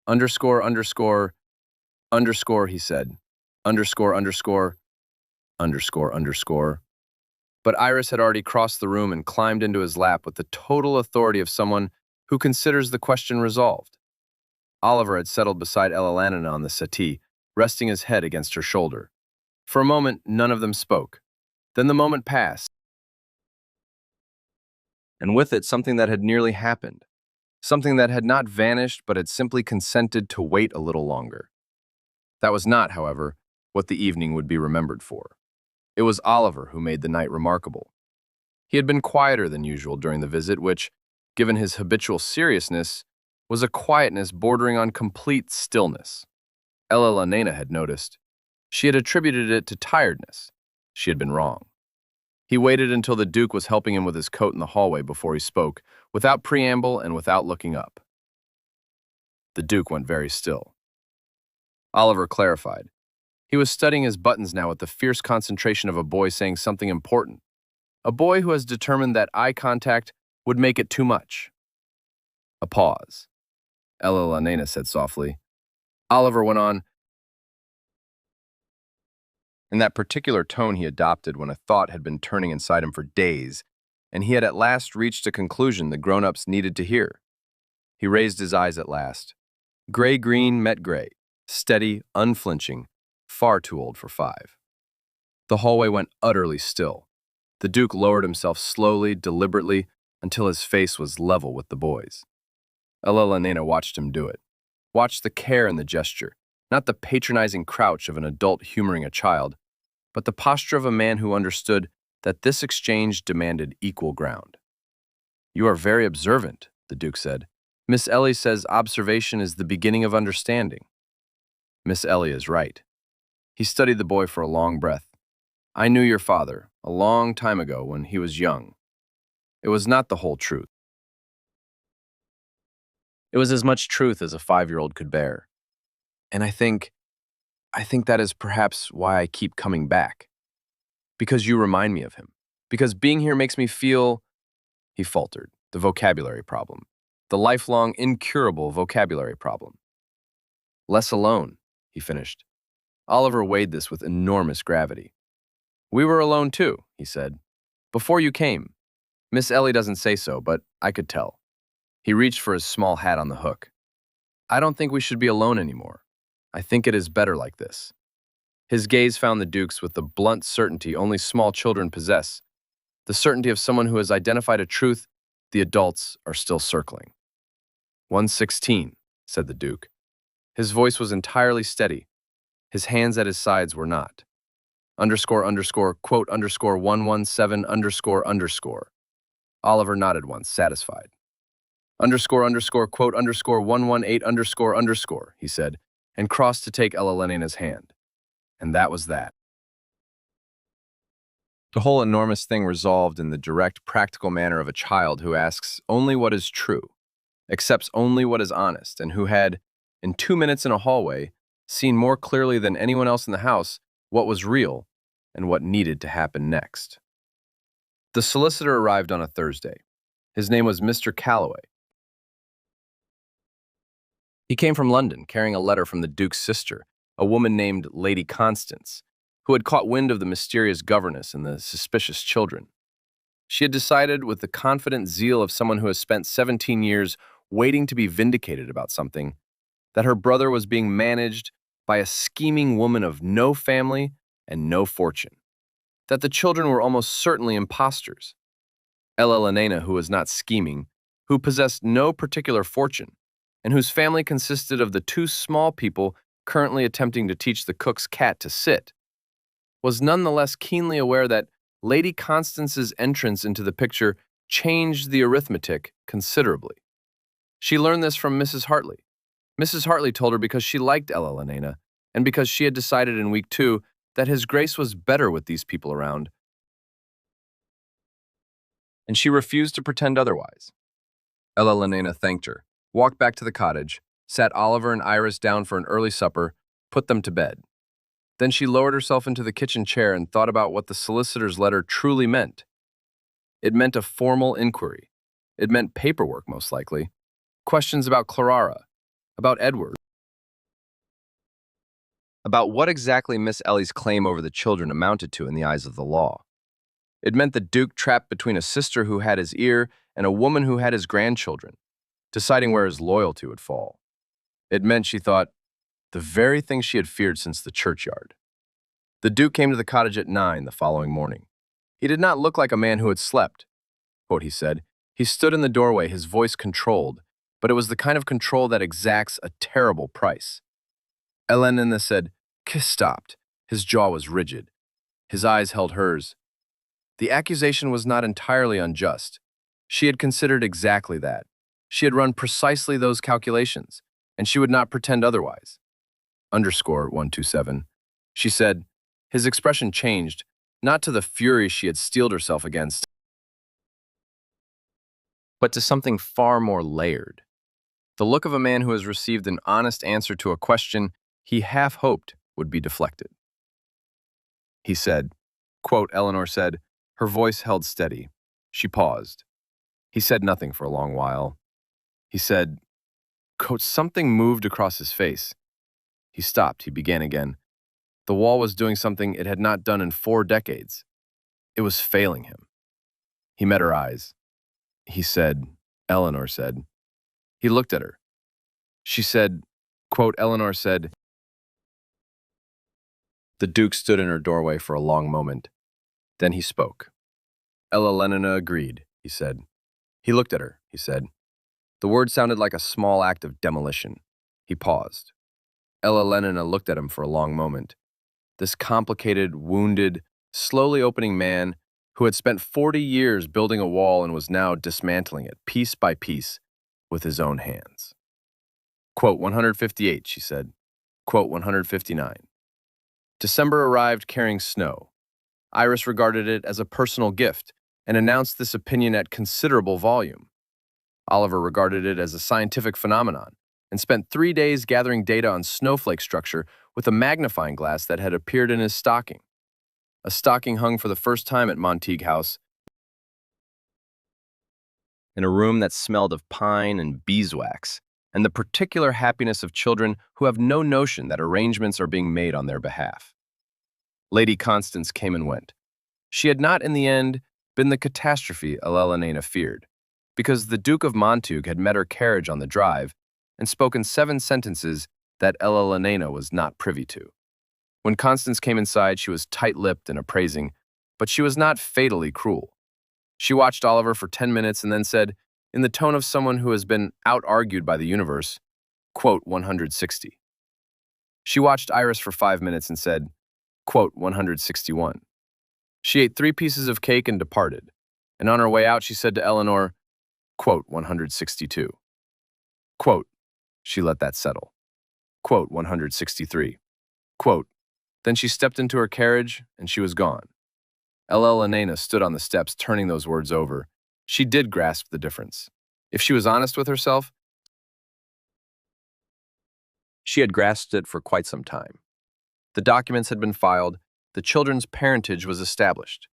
Underscore, underscore, underscore, he said. Underscore, underscore, underscore, underscore. But Iris had already crossed the room and climbed into his lap with the total authority of someone who considers the question resolved. Oliver had settled beside Ella Lanena on the settee, resting his head against her shoulder. For a moment, none of them spoke. Then the moment passed, and with it something that had nearly happened. Something that had not vanished but had simply consented to wait a little longer. That was not, however, what the evening would be remembered for. It was Oliver who made the night remarkable. He had been quieter than usual during the visit, which, given his habitual seriousness, was a quietness bordering on complete stillness. Ella Lanena had noticed. She had attributed it to tiredness. She had been wrong. He waited until the Duke was helping him with his coat in the hallway before he spoke, without preamble and without looking up. The Duke went very still. Oliver clarified. He was studying his buttons now with the fierce concentration of a boy saying something important. A boy who has determined that eye contact would make it too much. A pause. Ella Lanena said softly. Oliver went on, in that particular tone he adopted when a thought had been turning inside him for days, and he had at last reached a conclusion the grown-ups needed to hear. He raised his eyes at last. Gray-green met gray, steady, unflinching, far too old for 5. The hallway went utterly still. The Duke lowered himself slowly, deliberately, until his face was level with the boys. Ella Lanena watched him do it. Watched the care in the gesture, not the patronizing crouch of an adult humoring a child, but the posture of a man who understood that this exchange demanded equal ground. You are very observant, the Duke said. Miss Ellie says observation is the beginning of understanding. Miss Ellie is right. He studied the boy for a long breath. I knew your father, a long time ago when he was young. It was not the whole truth. It was as much truth as a 5-year-old could bear. And I think that is perhaps why I keep coming back. Because you remind me of him. Because being here makes me feel, he faltered, the vocabulary problem. The lifelong, incurable vocabulary problem. Less alone, he finished. Oliver weighed this with enormous gravity. We were alone too, he said. Before you came. Miss Ellie doesn't say so, but I could tell. He reached for his small hat on the hook. I don't think we should be alone anymore. I think it is better like this. His gaze found the Duke's with the blunt certainty only small children possess, the certainty of someone who has identified a truth the adults are still circling. 116, said the Duke. His voice was entirely steady. His hands at his sides were not. Quote, 117 Oliver nodded once, satisfied. Quote, 118 he said, and crossed to take Ella Lenena's hand. And that was that. The whole enormous thing resolved in the direct, practical manner of a child who asks only what is true, accepts only what is honest, and who had, in 2 minutes in a hallway, seen more clearly than anyone else in the house what was real and what needed to happen next. The solicitor arrived on a Thursday. His name was Mr. Calloway. He came from London, carrying a letter from the Duke's sister, a woman named Lady Constance, who had caught wind of the mysterious governess and the suspicious children. She had decided, with the confident zeal of someone who has spent 17 years waiting to be vindicated about something, that her brother was being managed by a scheming woman of no family and no fortune, that the children were almost certainly impostors. Ella Lanena, who was not scheming, who possessed no particular fortune, and whose family consisted of the 2 small people currently attempting to teach the cook's cat to sit, was nonetheless keenly aware that Lady Constance's entrance into the picture changed the arithmetic considerably. She learned this from Mrs. Hartley. Mrs. Hartley told her because she liked Ella Lanena, and because she had decided in week 2 that his grace was better with these people around, and she refused to pretend otherwise. Ella Lanena thanked her, walked back to the cottage, sat Oliver and Iris down for an early supper, put them to bed. Then she lowered herself into the kitchen chair and thought about what the solicitor's letter truly meant. It meant a formal inquiry. It meant paperwork, most likely. Questions about Clara, about Edward, about what exactly Miss Ellie's claim over the children amounted to in the eyes of the law. It meant the Duke trapped between a sister who had his ear and a woman who had his grandchildren, deciding where his loyalty would fall. It meant, she thought, the very thing she had feared since the churchyard. The Duke came to the cottage at 9 the following morning. He did not look like a man who had slept. Quote, he said. He stood in the doorway, his voice controlled, but it was the kind of control that exacts a terrible price. Elena said, Kiss stopped. His jaw was rigid. His eyes held hers. The accusation was not entirely unjust. She had considered exactly that. She had run precisely those calculations, and she would not pretend otherwise. underscore 127. She said, his expression changed, not to the fury she had steeled herself against, but to something far more layered. The look of a man who has received an honest answer to a question he half hoped would be deflected. He said, quote, Eleanor said, her voice held steady. She paused. He said nothing for a long while. He said, quote, something moved across his face. He stopped. He began again. The wall was doing something it had not done in 4 decades. It was failing him. He met her eyes. He said, Eleanor said. He looked at her. She said, quote, Eleanor said. The Duke stood in her doorway for a long moment. Then he spoke. Ella Lenina agreed, he said. He looked at her, he said. The word sounded like a small act of demolition. He paused. Ella Lenina looked at him for a long moment. This complicated, wounded, slowly opening man who had spent 40 years building a wall and was now dismantling it, piece by piece, with his own hands. Quote, 158, she said. Quote, 159. December arrived carrying snow. Iris regarded it as a personal gift and announced this opinion at considerable volume. Oliver regarded it as a scientific phenomenon and spent 3 days gathering data on snowflake structure with a magnifying glass that had appeared in his stocking. A stocking hung for the first time at Montague House in a room that smelled of pine and beeswax, and the particular happiness of children who have no notion that arrangements are being made on their behalf. Lady Constance came and went. She had not, in the end, been the catastrophe Elena feared, because the Duke of Montague had met her carriage on the drive and spoken 7 sentences that Elena was not privy to. When Constance came inside, she was tight-lipped and appraising, but she was not fatally cruel. She watched Oliver for 10 minutes and then said, in the tone of someone who has been out-argued by the universe, quote, 160. She watched Iris for 5 minutes and said, quote, 161. She ate 3 pieces of cake and departed, and on her way out she said to Eleanor, quote, 162. Quote, she let that settle. Quote, 163. Quote, then she stepped into her carriage and she was gone. Elena stood on the steps turning those words over. She did grasp the difference. If she was honest with herself, she had grasped it for quite some time. The documents had been filed, the children's parentage was established.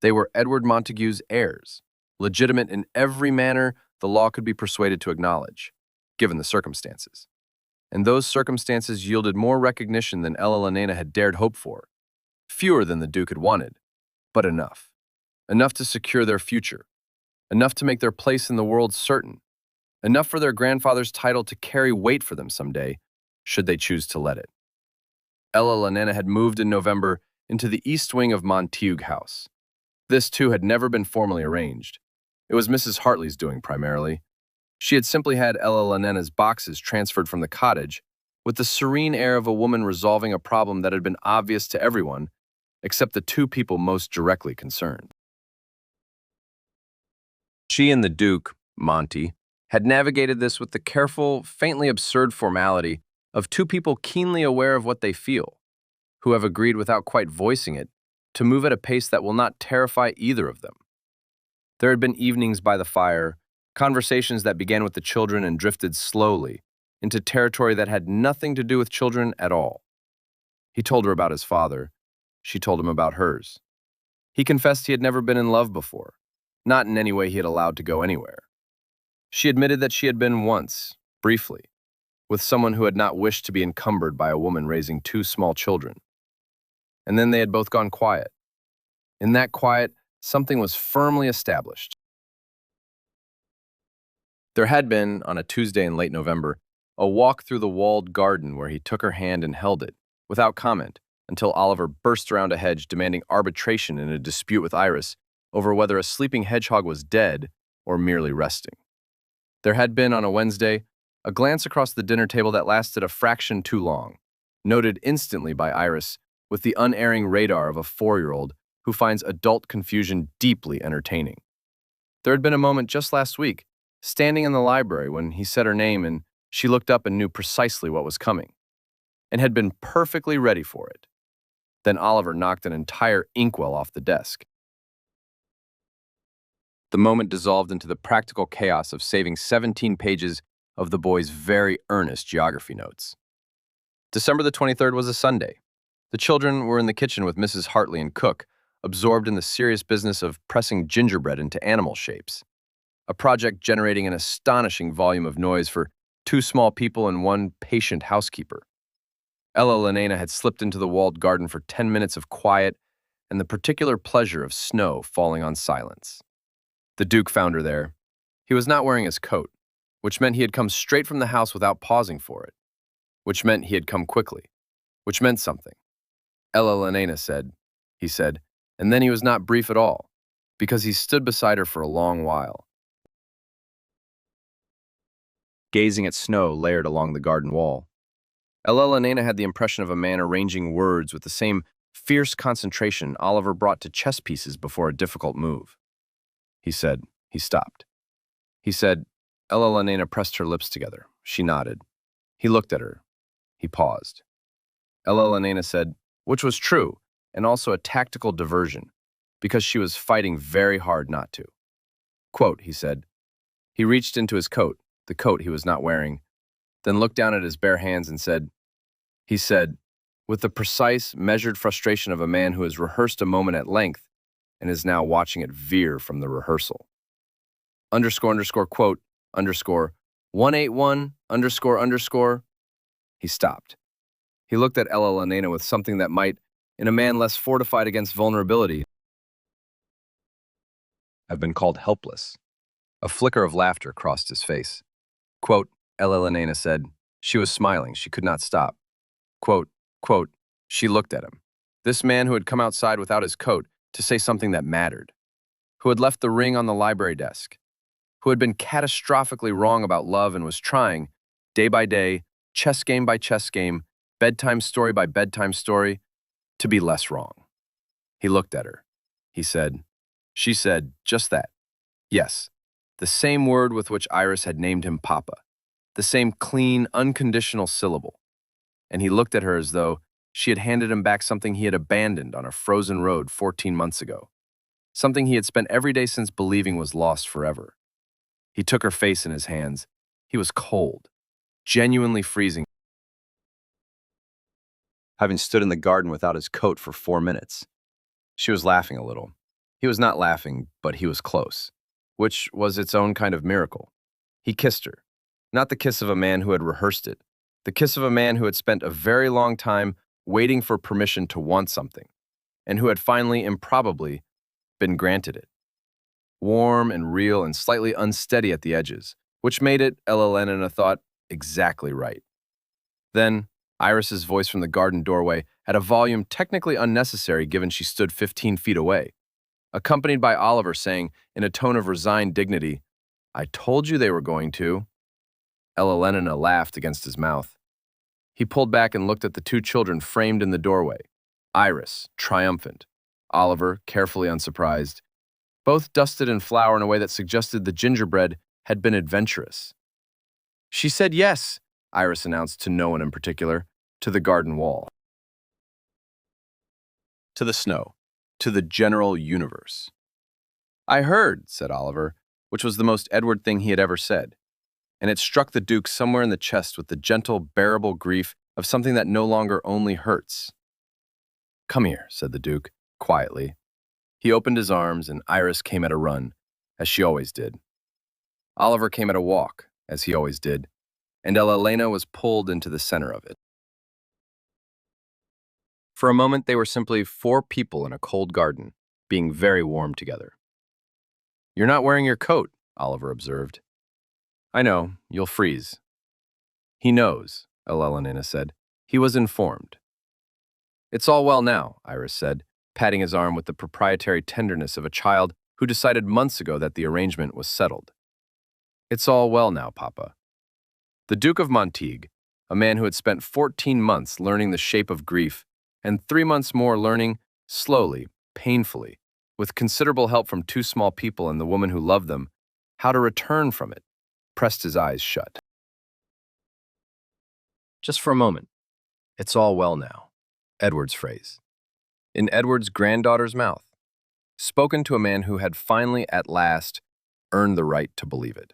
They were Edward Montague's heirs, legitimate in every manner the law could be persuaded to acknowledge, given the circumstances. And those circumstances yielded more recognition than Elena had dared hope for. Fewer than the Duke had wanted, but enough. Enough to secure their future. Enough to make their place in the world certain. Enough for their grandfather's title to carry weight for them someday, should they choose to let it. Elena had moved in November into the east wing of Montague House. This, too, had never been formally arranged. It was Mrs. Hartley's doing primarily. She had simply had Elena's boxes transferred from the cottage with the serene air of a woman resolving a problem that had been obvious to everyone except the 2 people most directly concerned. She and the Duke, Monty, had navigated this with the careful, faintly absurd formality of 2 people keenly aware of what they feel, who have agreed without quite voicing it to move at a pace that will not terrify either of them. There had been evenings by the fire, conversations that began with the children and drifted slowly into territory that had nothing to do with children at all. He told her about his father. She told him about hers. He confessed he had never been in love before, not in any way he had allowed to go anywhere. She admitted that she had been once, briefly, with someone who had not wished to be encumbered by a woman raising 2 small children. And then they had both gone quiet. In that quiet, something was firmly established. There had been, on a Tuesday in late November, a walk through the walled garden where he took her hand and held it, without comment, until Oliver burst around a hedge demanding arbitration in a dispute with Iris over whether a sleeping hedgehog was dead or merely resting. There had been, on a Wednesday, a glance across the dinner table that lasted a fraction too long, noted instantly by Iris with the unerring radar of a 4-year-old who finds adult confusion deeply entertaining. There had been a moment just last week, standing in the library when he said her name and she looked up and knew precisely what was coming. and had been perfectly ready for it. Then Oliver knocked an entire inkwell off the desk. The moment dissolved into the practical chaos of saving 17 pages of the boy's very earnest geography notes. December the 23rd was a Sunday. The children were in the kitchen with Mrs. Hartley and Cook, absorbed in the serious business of pressing gingerbread into animal shapes, a project generating an astonishing volume of noise for 2 small people and 1 patient housekeeper. Ella Lenena had slipped into the walled garden for 10 minutes of quiet and the particular pleasure of snow falling on silence. The Duke found her there. He was not wearing his coat, which meant he had come straight from the house without pausing for it, which meant he had come quickly, which meant something. Ella Lenena said, he said, and then he was not brief at all, because he stood beside her for a long while, gazing at snow layered along the garden wall. Ella Lenena had the impression of a man arranging words with the same fierce concentration Oliver brought to chess pieces before a difficult move. He said, he stopped. He said, Ella Lenena pressed her lips together. She nodded. He looked at her. He paused. Ella Lenena said, which was true, and also a tactical diversion, because she was fighting very hard not to. Quote, he said. He reached into his coat, the coat he was not wearing, then looked down at his bare hands and said, he said, with the precise, measured frustration of a man who has rehearsed a moment at length and is now watching it veer from the rehearsal. Quote, 181, He stopped. He looked at Ella Lenena with something that might, in a man less fortified against vulnerability, have been called helpless. A flicker of laughter crossed his face. Quote, Ella Lenena said. She was smiling. She could not stop. Quote, she looked at him. This man who had come outside without his coat to say something that mattered, who had left the ring on the library desk, who had been catastrophically wrong about love and was trying, day by day, chess game by chess game, bedtime story by bedtime story, to be less wrong. He looked at her. He said, she said, just that. Yes, the same word with which Iris had named him Papa, the same clean, unconditional syllable. And he looked at her as though she had handed him back something he had abandoned on a frozen road 14 months ago, something he had spent every day since believing was lost forever. He took her face in his hands. He was cold, genuinely freezing, having stood in the garden without his coat for 4 minutes. She was laughing a little. He was not laughing, but he was close, which was its own kind of miracle. He kissed her, not the kiss of a man who had rehearsed it, the kiss of a man who had spent a very long time waiting for permission to want something, and who had finally, improbably, been granted it. Warm and real and slightly unsteady at the edges, which made it, Ella Lenena thought, exactly right. Then, Iris's voice from the garden doorway had a volume technically unnecessary given she stood 15 feet away, accompanied by Oliver saying, in a tone of resigned dignity, I told you they were going to. Ella Lenena laughed against his mouth. He pulled back and looked at the 2 children framed in the doorway. Iris, triumphant. Oliver, carefully unsurprised. Both dusted in flour in a way that suggested the gingerbread had been adventurous. She said yes, Iris announced to no one in particular, to the garden wall, to the snow, to the general universe. I heard, said Oliver, which was the most Edward thing he had ever said, and it struck the Duke somewhere in the chest with the gentle, bearable grief of something that no longer only hurts. Come here, said the Duke, quietly. He opened his arms, and Iris came at a run, as she always did. Oliver came at a walk, as he always did, and Ella Lenena was pulled into the center of it. For a moment, they were simply 4 people in a cold garden, being very warm together. You're not wearing your coat, Oliver observed. I know, you'll freeze. He knows, Ella Lenena said. He was informed. It's all well now, Iris said, patting his arm with the proprietary tenderness of a child who decided months ago that the arrangement was settled. It's all well now, Papa. The Duke of Montague, a man who had spent 14 months learning the shape of grief, and 3 months more learning, slowly, painfully, with considerable help from 2 small people and the woman who loved them, how to return from it, pressed his eyes shut. Just for a moment. It's all well now. Edward's phrase. In Edward's granddaughter's mouth, spoken to a man who had finally, at last, earned the right to believe it.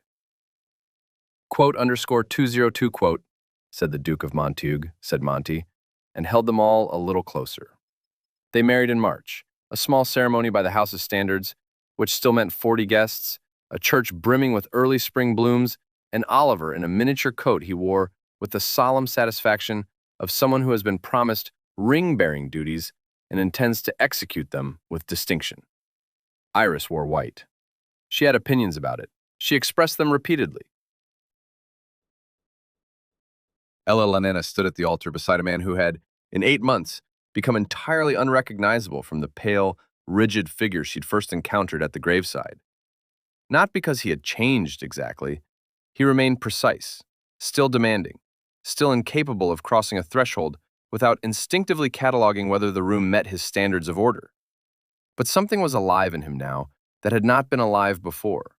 Quote underscore 202 quote, said the Duke of Montague, said Monty, and held them all a little closer. They married in March, a small ceremony by the House's standards, which still meant 40 guests, a church brimming with early spring blooms, and Oliver in a miniature coat he wore with the solemn satisfaction of someone who has been promised ring-bearing duties and intends to execute them with distinction. Iris wore white. She had opinions about it. She expressed them repeatedly. Ella Lanena stood at the altar beside a man who had, in 8 months, become entirely unrecognizable from the pale, rigid figure she'd first encountered at the graveside. Not because he had changed exactly. He remained precise, still demanding, still incapable of crossing a threshold without instinctively cataloging whether the room met his standards of order. But something was alive in him now that had not been alive before.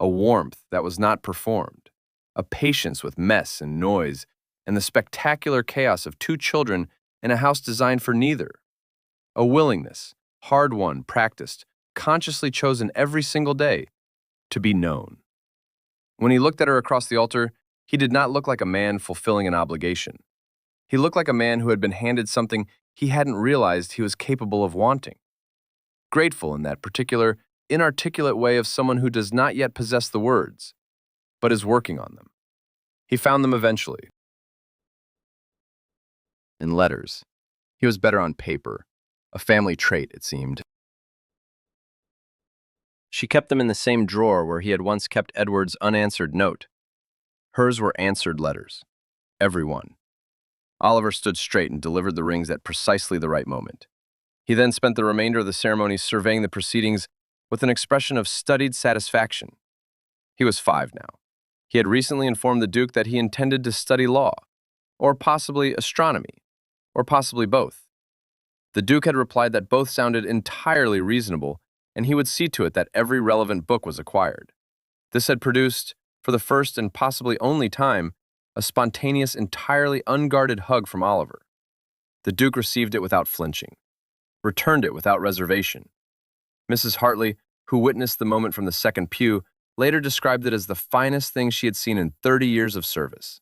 A warmth that was not performed, a patience with mess and noise, and the spectacular chaos of 2 children in a house designed for neither. A willingness, hard-won, practiced, consciously chosen every single day, to be known. When he looked at her across the altar, he did not look like a man fulfilling an obligation. He looked like a man who had been handed something he hadn't realized he was capable of wanting. Grateful in that particular, inarticulate way of someone who does not yet possess the words, but is working on them. He found them eventually. In letters. He was better on paper, a family trait, it seemed. She kept them in the same drawer where he had once kept Edward's unanswered note. Hers were answered letters. Every one. Oliver stood straight and delivered the rings at precisely the right moment. He then spent the remainder of the ceremony surveying the proceedings with an expression of studied satisfaction. He was 5 now. He had recently informed the Duke that he intended to study law, or possibly astronomy, or possibly both. The Duke had replied that both sounded entirely reasonable, and he would see to it that every relevant book was acquired. This had produced, for the first and possibly only time, a spontaneous, entirely unguarded hug from Oliver. The Duke received it without flinching, returned it without reservation. Mrs. Hartley, who witnessed the moment from the second pew, later described it as the finest thing she had seen in 30 years of service.